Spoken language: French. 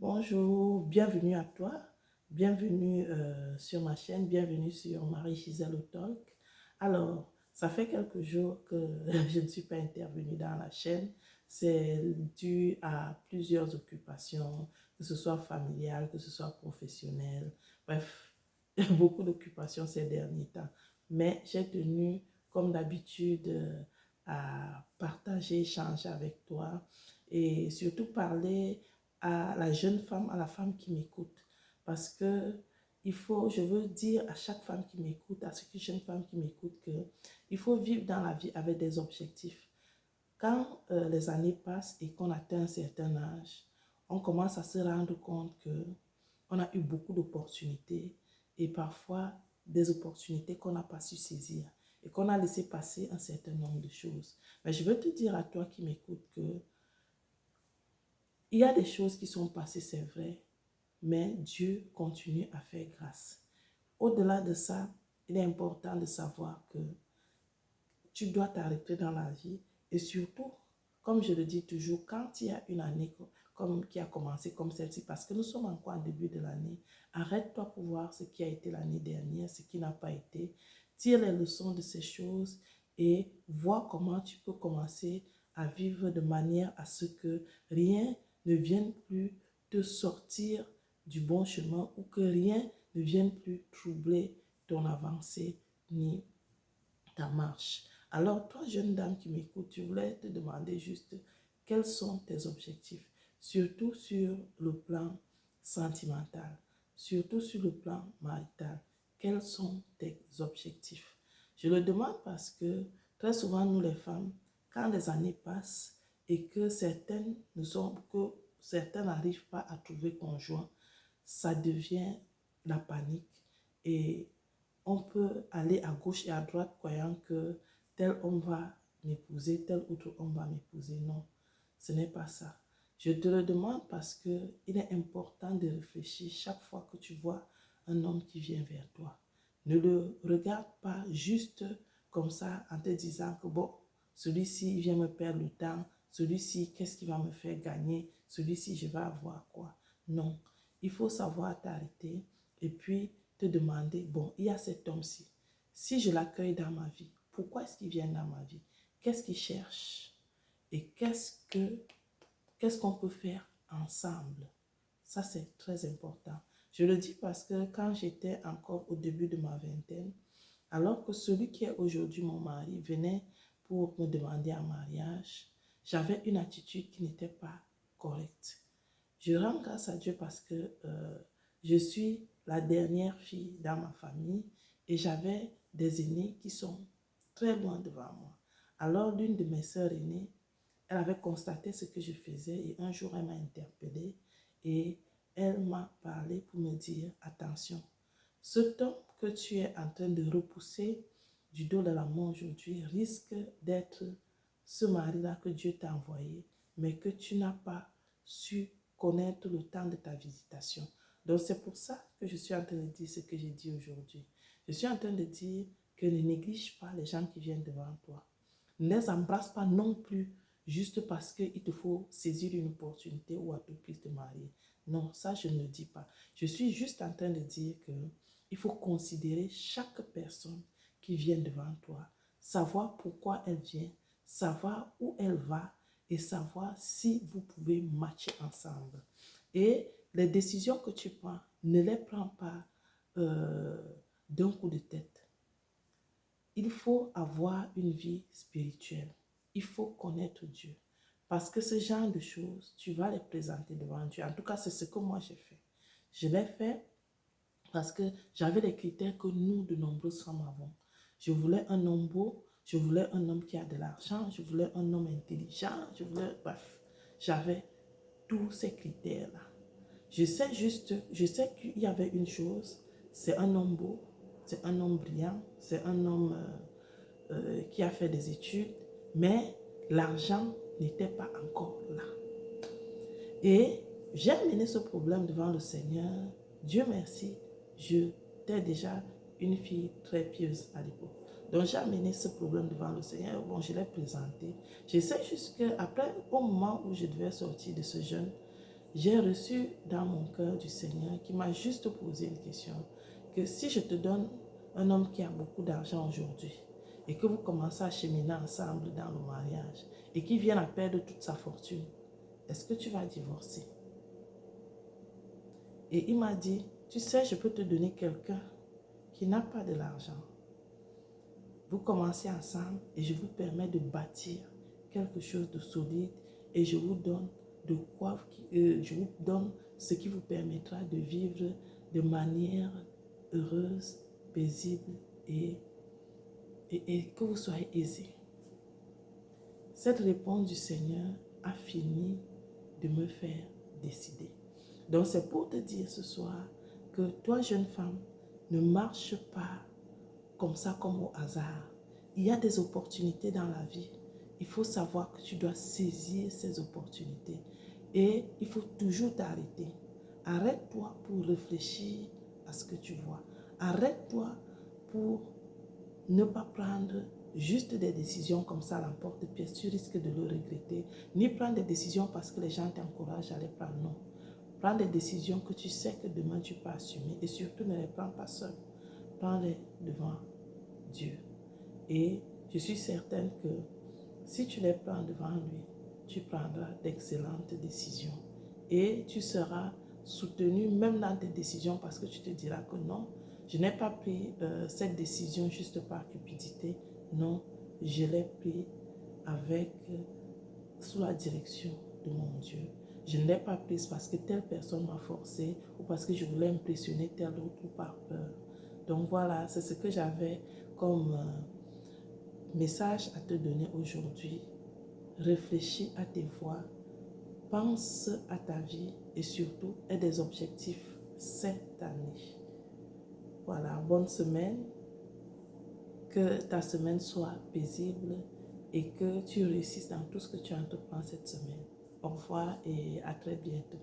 Bonjour, bienvenue à toi, bienvenue sur ma chaîne, bienvenue sur Marie-Gisèle Talk. Alors, ça fait quelques jours que je ne suis pas intervenue dans la chaîne. C'est dû à plusieurs occupations, que ce soit familiales, que ce soit professionnelles. Bref, beaucoup d'occupations ces derniers temps. Mais j'ai tenu, comme d'habitude, à partager, échanger avec toi et surtout parler à la jeune femme, à la femme qui m'écoute. Parce que je veux dire à chaque femme qui m'écoute, à chaque jeune femme qui m'écoute, que il faut vivre dans la vie avec des objectifs. Quand les années passent et qu'on atteint un certain âge, on commence à se rendre compte que on a eu beaucoup d'opportunités et parfois des opportunités qu'on n'a pas su saisir et qu'on a laissé passer un certain nombre de choses. Mais je veux te dire à toi qui m'écoutes que il y a des choses qui sont passées, c'est vrai, mais Dieu continue à faire grâce. Au-delà de ça, il est important de savoir que tu dois t'arrêter dans la vie et surtout, comme je le dis toujours, quand il y a une année comme, qui a commencé comme celle-ci, parce que nous sommes encore en début de l'année, arrête-toi pour voir ce qui a été l'année dernière, ce qui n'a pas été, tire les leçons de ces choses et vois comment tu peux commencer à vivre de manière à ce que rien ne vienne plus te sortir du bon chemin ou que rien ne vienne plus troubler ton avancée ni ta marche. Alors, toi, jeune dame qui m'écoute, je voulais te demander juste quels sont tes objectifs, surtout sur le plan sentimental, surtout sur le plan marital. Quels sont tes objectifs? Je le demande parce que très souvent, nous les femmes, quand les années passent et que que certaines n'arrivent pas à trouver conjoint, ça devient la panique et on peut aller à gauche et à droite croyant que tel homme va m'épouser, tel autre homme va m'épouser. Non, ce n'est pas ça. Je te le demande parce que il est important de réfléchir chaque fois que tu vois un homme qui vient vers toi. Ne le regarde pas juste comme ça en te disant que bon, celui-ci vient me perdre le temps, celui-ci, qu'est-ce qui va me faire gagner, celui-ci, je vais avoir quoi. Non, il faut savoir t'arrêter et puis te demander, bon, il y a cet homme-ci. Si je l'accueille dans ma vie, pourquoi est-ce qu'il vient dans ma vie? Qu'est-ce qu'il cherche? Et qu'est-ce qu'on peut faire ensemble? Ça, c'est très important. Je le dis parce que quand j'étais encore au début de ma vingtaine, alors que celui qui est aujourd'hui mon mari venait pour me demander en mariage, j'avais une attitude qui n'était pas correcte. Je rends grâce à Dieu parce que je suis la dernière fille dans ma famille et j'avais des aînés qui sont très loin devant moi. Alors l'une de mes sœurs aînées, elle avait constaté ce que je faisais et un jour elle m'a interpellée et elle m'a parlé pour me dire attention, ce homme que tu es en train de repousser du dos de la mort aujourd'hui risque d'être ce mari-là que Dieu t'a envoyé, mais que tu n'as pas su connaître le temps de ta visitation. Donc c'est pour ça que je suis en train de dire ce que j'ai dit aujourd'hui. Je suis en train de dire que ne néglige pas les gens qui viennent devant toi. Ne les embrasse pas non plus juste parce qu'il te faut saisir une opportunité ou à tout prix te marier. Non, ça je ne le dis pas. Je suis juste en train de dire que il faut considérer chaque personne qui vient devant toi, savoir pourquoi elle vient, savoir où elle va et savoir si vous pouvez matcher ensemble. Et les décisions que tu prends, ne les prends pas euh, d'un coup de tête. Il faut avoir une vie spirituelle. Il faut connaître Dieu. Parce que ce genre de choses, tu vas les présenter devant Dieu. En tout cas, c'est ce que moi j'ai fait. Je l'ai fait parce que j'avais les critères que nous, de nombreuses femmes, avons. Je voulais un homme beau, je voulais un homme qui a de l'argent, je voulais un homme intelligent, bref, j'avais tous ces critères-là. Je sais qu'il y avait une chose, c'est un homme beau, c'est un homme brillant, c'est un homme qui a fait des études, mais l'argent n'était pas encore là. Et j'ai amené ce problème devant le Seigneur. Dieu merci, j'étais déjà une fille très pieuse à l'époque. Donc j'ai amené ce problème devant le Seigneur. Bon, je l'ai présenté. Je sais juste qu'après, au moment où je devais sortir de ce jeûne, j'ai reçu dans mon cœur du Seigneur qui m'a juste posé une question, que si je te donne un homme qui a beaucoup d'argent aujourd'hui et que vous commencez à cheminer ensemble dans le mariage et qu'il vienne à perdre toute sa fortune, est-ce que tu vas divorcer? Et il m'a dit, tu sais, je peux te donner quelqu'un qui n'a pas de l'argent. Vous commencez ensemble et je vous permets de bâtir quelque chose de solide et je vous donne de quoi, je vous donne ce qui vous permettra de vivre de manière heureuse, paisible et que vous soyez aisé. Cette réponse du Seigneur a fini de me faire décider. Donc c'est pour te dire ce soir que toi, jeune femme, ne marche pas comme ça, comme au hasard. Il y a des opportunités dans la vie. Il faut savoir que tu dois saisir ces opportunités. Et il faut toujours t'arrêter. Arrête-toi pour réfléchir à ce que tu vois. Arrête-toi pour ne pas prendre juste des décisions comme ça à l'emporte-pièce. Tu risques de le regretter. Ni prendre des décisions parce que les gens t'encouragent à les prendre. Non. Prends des décisions que tu sais que demain tu peux assumer. Et surtout, ne les prends pas seul. Prends-les devant Dieu. Et je suis certaine que si tu les prends devant lui, tu prendras d'excellentes décisions. Et tu seras soutenu même dans tes décisions parce que tu te diras que non, je n'ai pas pris cette décision juste par cupidité. Non, je l'ai pris avec, sous la direction de mon Dieu. Je ne l'ai pas prise parce que telle personne m'a forcé ou parce que je voulais impressionner tel autre ou par peur. Donc voilà, c'est ce que j'avais comme message à te donner aujourd'hui. Réfléchis à tes voies, pense à ta vie et surtout aie des objectifs cette année. Voilà, bonne semaine, que ta semaine soit paisible et que tu réussisses dans tout ce que tu entreprends cette semaine. Au revoir et à très bientôt.